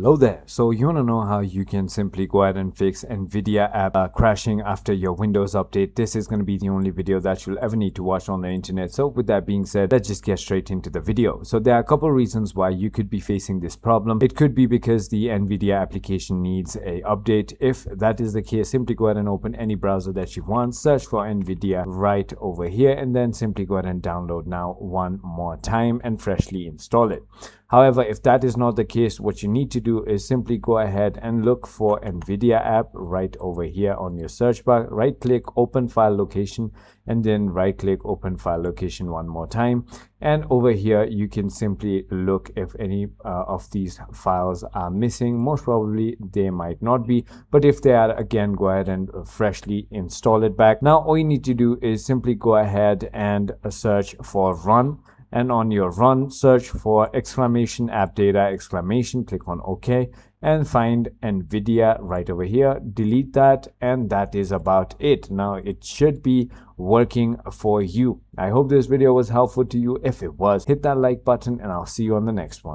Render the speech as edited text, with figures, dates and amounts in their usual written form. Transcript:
Hello there. So you want to know how you can simply go ahead and fix NVIDIA app crashing after your Windows update? This is going to be the only video that you'll ever need to watch on the internet. So with that being said, let's just get straight into the video. So there are a couple of reasons why you could be facing this problem. It could be because the NVIDIA application needs a update. If that is the case, simply go ahead and open any browser that you want, search for NVIDIA right over here, and then simply go ahead and download now one more time and freshly install it. However, if that is not the case, what you need to do is simply go ahead and look for NVIDIA app right over here on your search bar. Right click, open file location, and then right click, open file location one more time. And over here, you can simply look if any of these files are missing. Most probably they might not be, but if they are, again, go ahead and freshly install it back. Now, all you need to do is simply go ahead and search for run. And on your run, search for exclamation app data exclamation, click on OK, and find NVIDIA right over here. Delete that, and that is about it. Now it should be working for you. I hope this video was helpful to you. If it was, hit that like button, and I'll see you on the next one.